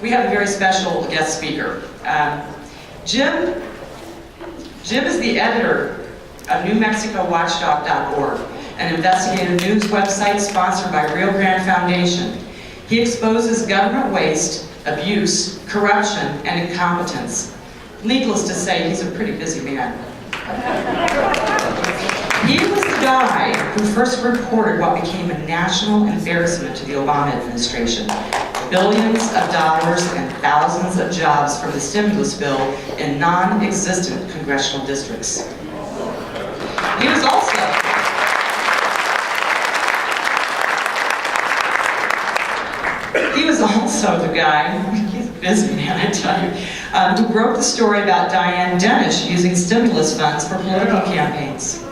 We have a very special guest speaker. Jim is the editor of NewMexicoWatchdog.org, an investigative news website sponsored by Rio Grande Foundation. He exposes government waste, abuse, corruption, and incompetence. Needless to say, he's a pretty busy man. He was the guy who first reported what became a national embarrassment to the Obama administration. Billions of dollars and thousands of jobs from the stimulus bill in non-existent congressional districts. He was also the guy, he's a busy man, I tell you, who broke the story about Diane Dennis using stimulus funds for political campaigns.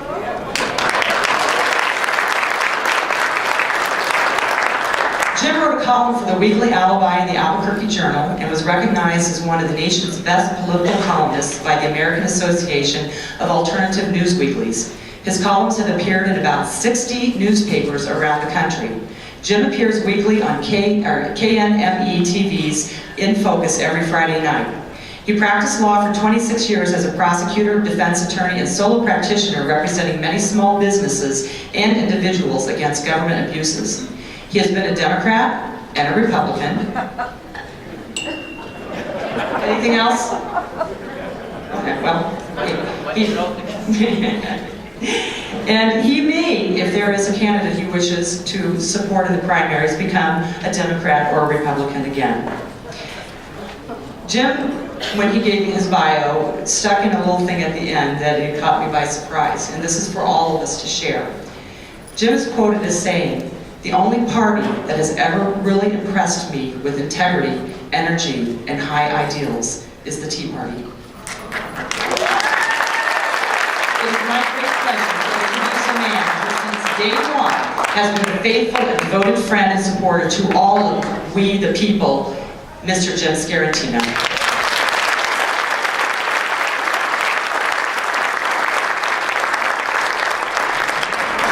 Jim wrote a column for the Weekly Alibi in the Albuquerque Journal and was recognized as one of the nation's best political columnists by the American Association of Alternative News Weeklies. His columns have appeared in about 60 newspapers around the country. Jim appears weekly on KNME TV's In Focus every Friday night. He practiced law for 26 years as a prosecutor, defense attorney, and solo practitioner representing many small businesses and individuals against government abuses. He has been a Democrat and a Republican. Anything else? Okay, well, and he may, if there is a candidate he wishes to support in the primaries, become a Democrat or a Republican again. Jim, when he gave me his bio, stuck in a little thing at the end that it caught me by surprise, and this is for all of us to share. Jim is quoted as saying, "The only party that has ever really impressed me with integrity, energy, and high ideals is the Tea Party." It is my great pleasure to introduce a man who since day one has been a faithful and devoted friend and supporter to all of we the people, Mr. Jim Scarantino.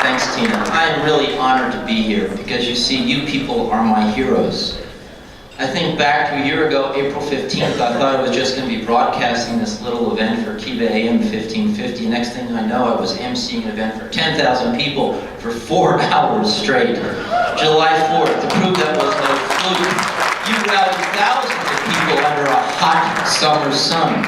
Thanks, Tina. I am really honored to be here because you see, you people are my heroes. I think back to a year ago, April 15th, I thought I was just going to be broadcasting this little event for Kiva AM 1550. Next thing I know, I was emceeing an event for 10,000 people for 4 hours straight. July 4th, to prove that was no fluke. You rallied thousands of people under a hot summer sun.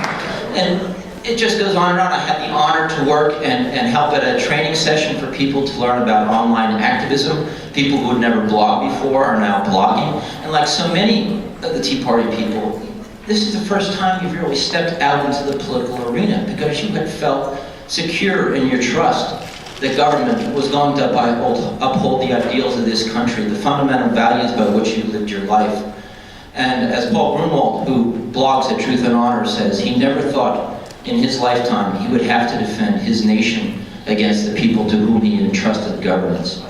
And it just goes on and on. I had the honor to work and help at a training session for people to learn about online activism. People who had never blogged before are now blogging. And like so many of the Tea Party people, this is the first time you've really stepped out into the political arena because you had felt secure in your trust that government was going to uphold the ideals of this country, the fundamental values by which you lived your life. And as Paul Grunwald, who blogs at Truth and Honor, says, he never thought in his lifetime he would have to defend his nation against the people to whom he entrusted governance.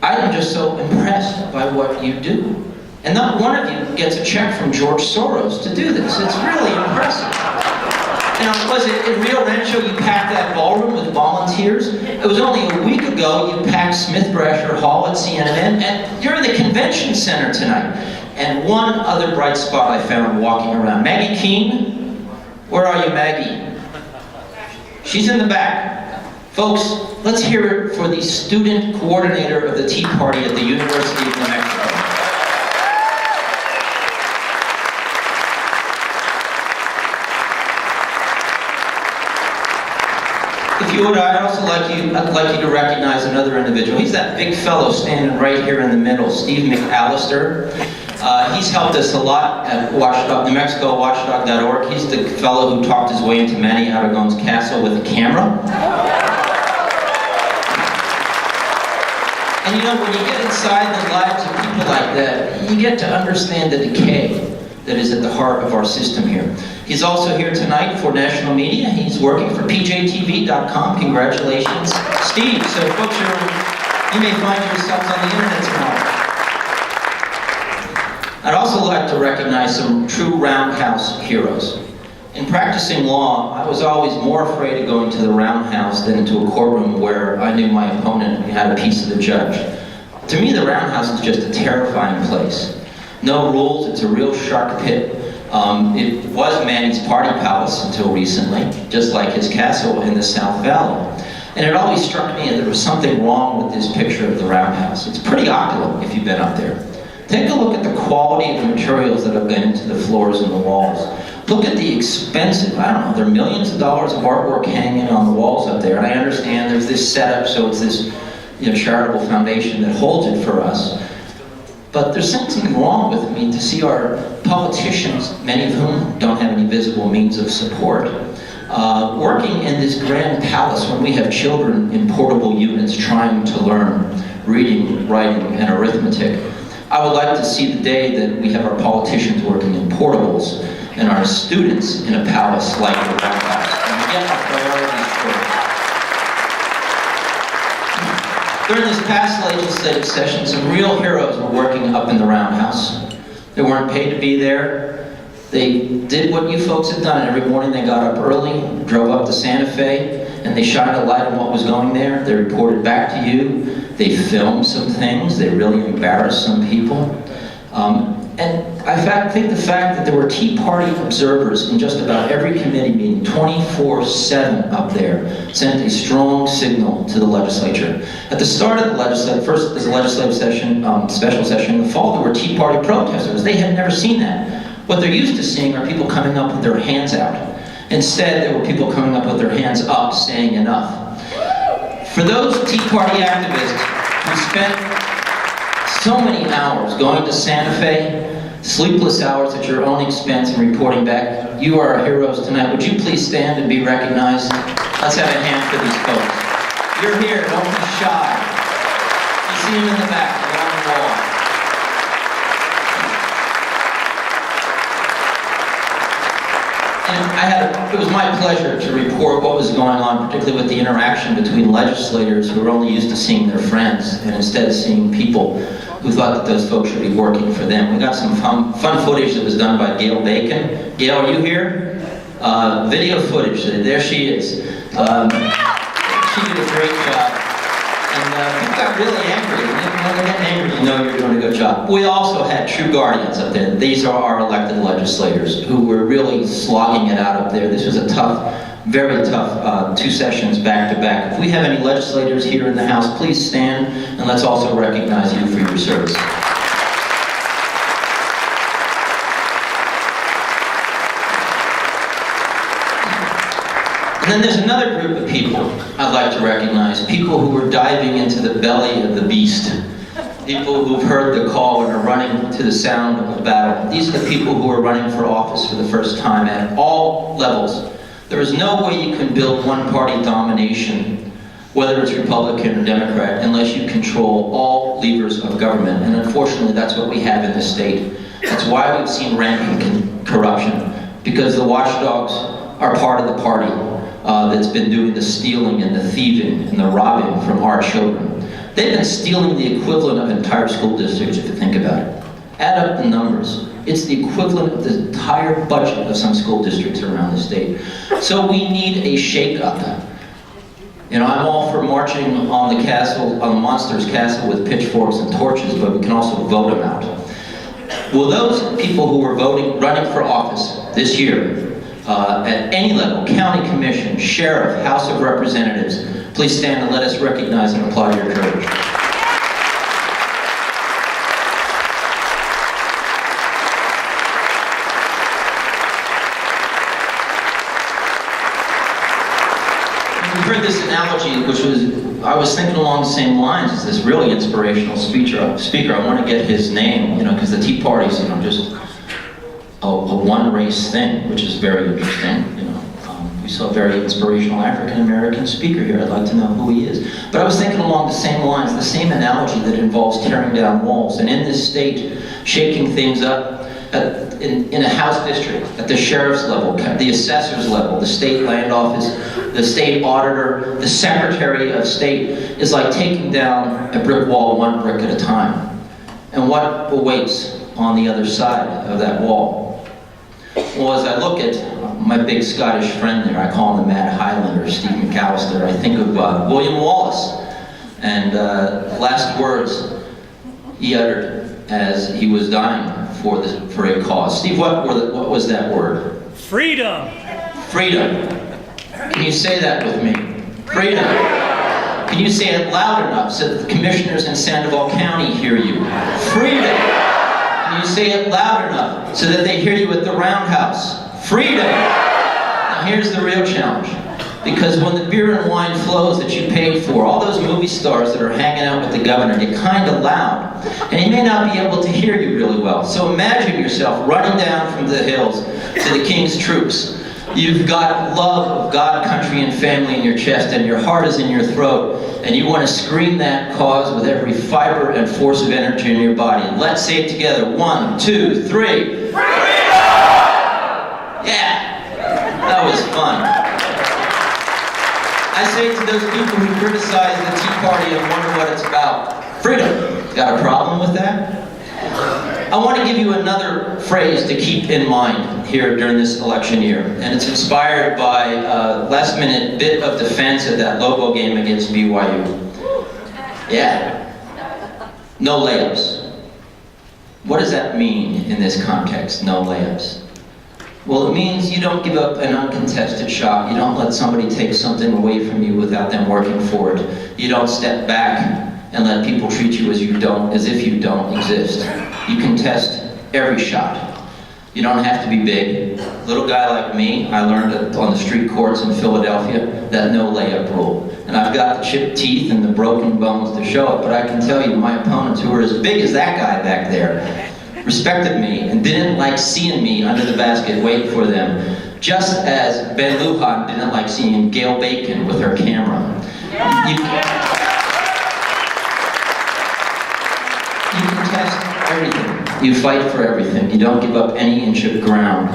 I am just so impressed by what you do. And not one of you gets a check from George Soros to do this. It's really impressive. Now, was it in Rio Rancho you packed that ballroom with volunteers? It was only a week ago you packed Smith Brasher Hall at CNN, and you're in the convention center tonight. And one other bright spot I found walking around. Maggie Keene? Where are you, Maggie? She's in the back. Folks, let's hear it for the student coordinator of the Tea Party at the University of New Mexico. If you would, I'd like you to recognize another individual. He's that big fellow standing right here in the middle, Steve McAllister. He's helped us a lot at Watchdog, New Mexico Watchdog.org. He's the fellow who talked his way into Manny Aragon's castle with a camera. And you know, when you get inside the lives of people like that, you get to understand the decay that is at the heart of our system here. He's also here tonight for national media. He's working for pjtv.com. Congratulations, Steve. So folks, you may find yourselves on the internet tomorrow. I'd also like to recognize some true roundhouse heroes. In practicing law, I was always more afraid of going to the roundhouse than into a courtroom where I knew my opponent had a piece of the judge. To me, the roundhouse is just a terrifying place. No rules, it's a real shark pit. It was Manny's party palace until recently, just like his castle in the South Valley. And it always struck me that there was something wrong with this picture of the roundhouse. It's pretty opulent if you've been up there. Take a look at the quality of the materials that have gone into the floors and the walls. Look at the expensive, I don't know, there are millions of dollars of artwork hanging on the walls up there. And I understand there's this setup, so it's this charitable foundation that holds it for us. But there's something wrong with me to see our politicians, many of whom don't have any visible means of support, working in this grand palace when we have children in portable units trying to learn reading, writing, and arithmetic. I would like to see the day that we have our politicians working in portables and our students in a palace like the White House. And we get our priorities straight. During this past legislative session, some real heroes were working up in the roundhouse. They weren't paid to be there. They did what you folks have done. Every morning they got up early, drove up to Santa Fe, and they shined a light on what was going there. They reported back to you. They filmed some things. They really embarrassed some people. And I think the fact that there were Tea Party observers in just about every committee meeting 24/7 up there sent a strong signal to the legislature. At the start of the legislature, first as a legislative session, special session in the fall, there were Tea Party protesters. They had never seen that. What they're used to seeing are people coming up with their hands out. Instead, there were people coming up with their hands up, saying enough. For those Tea Party activists who spent so many hours going to Santa Fe, sleepless hours at your own expense and reporting back, you are our heroes tonight. Would you please stand and be recognized? Let's have a hand for these folks. You're here, don't be shy. You see them in the back, along the wall. And it was my pleasure to report what was going on, particularly with the interaction between legislators who are only used to seeing their friends, and instead seeing people who thought that those folks should be working for them. We got some fun footage that was done by Gail Bacon. Gail, are you here? Video footage. There she is. She did a great job. And people got really angry. When they get angry, you know you're doing a good job. We also had true guardians up there. These are our elected legislators who were really slogging it out up there. This was a tough, very tough 2 sessions back to back. If we have any legislators here in the House, please stand, and let's also recognize you for your service. And then there's another group of people I'd like to recognize, people who were diving into the belly of the beast, people who've heard the call and are running to the sound of battle. These are the people who are running for office for the first time at all levels. There is no way you can build one-party domination, whether it's Republican or Democrat, unless you control all levers of government. And unfortunately, that's what we have in this state. That's why we've seen rampant corruption, because the watchdogs are part of the party that's been doing the stealing and the thieving and the robbing from our children. They've been stealing the equivalent of entire school districts, if you think about it. Add up the numbers. It's the equivalent of the entire budget of some school districts around the state. So we need a shake-up. You know, I'm all for marching on the castle, on the monster's castle with pitchforks and torches, but we can also vote them out. Will those people who are running for office this year, at any level, county commission, sheriff, House of Representatives, please stand and let us recognize and applaud your courage. We've heard this analogy, which I was thinking along the same lines as this really inspirational speaker. I want to get his name, because the Tea Party's, just a one-race thing, which is very interesting. We saw a very inspirational African-American speaker here. I'd like to know who he is. But I was thinking along the same lines, the same analogy that involves tearing down walls. And in this state, shaking things up in a House district, at the sheriff's level, the assessor's level, the state land office, the state auditor, the secretary of state, is like taking down a brick wall one brick at a time. And what awaits on the other side of that wall? Well, as I look at my big Scottish friend there, I call him the Mad Highlander, Steve McAllister, I think of William Wallace. And last words he uttered as he was dying for a cause. Steve, what was that word? Freedom. Freedom. Can you say that with me? Freedom. Can you say it loud enough so that the commissioners in Sandoval County hear you? Freedom. Can you say it loud enough so that they hear you at the Roundhouse? Freedom. Now here's the real challenge. Because when the beer and wine flows that you paid for, all those movie stars that are hanging out with the governor get kind of loud. And he may not be able to hear you really well. So imagine yourself running down from the hills to the king's troops. You've got love of God, country, and family in your chest, and your heart is in your throat, and you want to scream that cause with every fiber and force of energy in your body. Let's say it together. 1, 2, 3. Freedom! Yeah! That was fun. I say to those people who criticize the Tea Party and wonder what it's about, freedom. Got a problem with that? I want to give you another phrase to keep in mind here during this election year, and it's inspired by a last-minute bit of defense at that Lobo game against BYU. Yeah. No layups. What does that mean in this context, no layups? Well, it means you don't give up an uncontested shot. You don't let somebody take something away from you without them working for it. You don't step back and let people treat you as if you don't exist. You contest every shot. You don't have to be big. Little guy like me, I learned on the street courts in Philadelphia that no layup rule. And I've got the chipped teeth and the broken bones to show it, but I can tell you my opponents who are as big as that guy back there respected me and didn't like seeing me under the basket waiting for them, just as Ben Lujan didn't like seeing Gail Bacon with her camera. You contest everything. You fight for everything. You don't give up any inch of ground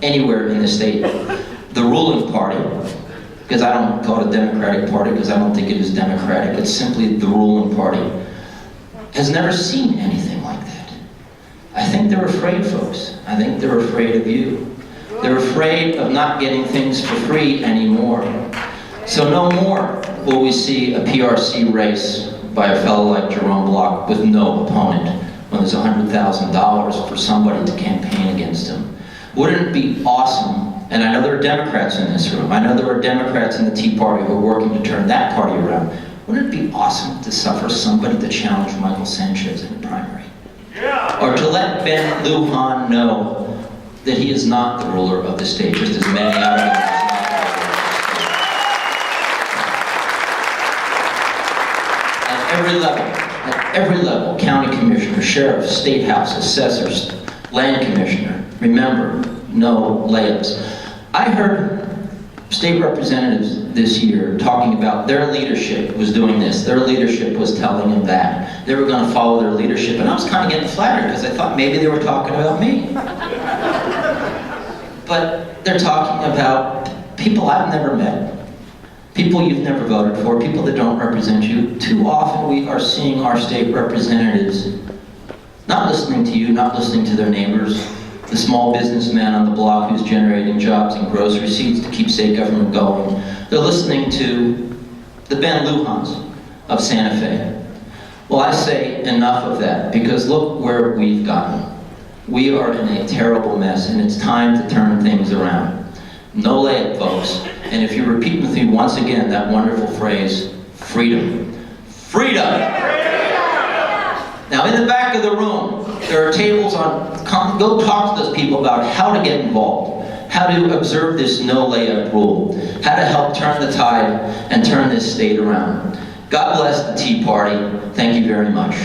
anywhere in the state. The ruling party, because I don't call it a Democratic Party because I don't think it is democratic, it's simply the ruling party, has never seen anything like that. I think they're afraid, folks. I think they're afraid of you. They're afraid of not getting things for free anymore. So no more will we see a PRC race by a fellow like Jerome Block with no opponent when there's $100,000 for somebody to campaign against him. Wouldn't it be awesome? And I know there are Democrats in this room. I know there are Democrats in the Tea Party who are working to turn that party around. Wouldn't it be awesome to suffer somebody to challenge Michael Sanchez in the primary? Yeah. Or to let Ben Lujan know that he is not the ruler of the state, just as many others. At every level, county commissioner, sheriff, state house, assessors, land commissioner, remember, no layups. I heard state representatives this year talking about their leadership was doing this, their leadership was telling them that. They were going to follow their leadership, and I was kind of getting flattered because I thought maybe they were talking about me. But they're talking about people I've never met. People you've never voted for, people that don't represent you. Too often we are seeing our state representatives not listening to you, not listening to their neighbors, the small businessman on the block who's generating jobs and gross receipts to keep state government going. They're listening to the Ben Lujans of Santa Fe. Well, I say enough of that, because look where we've gotten. We are in a terrible mess, and it's time to turn things around. No layup, folks. And if you repeat with me once again that wonderful phrase, freedom. Freedom! Now, in the back of the room, there are tables on, go talk to those people about how to get involved, how to observe this no layup rule, how to help turn the tide and turn this state around. God bless the Tea Party. Thank you very much.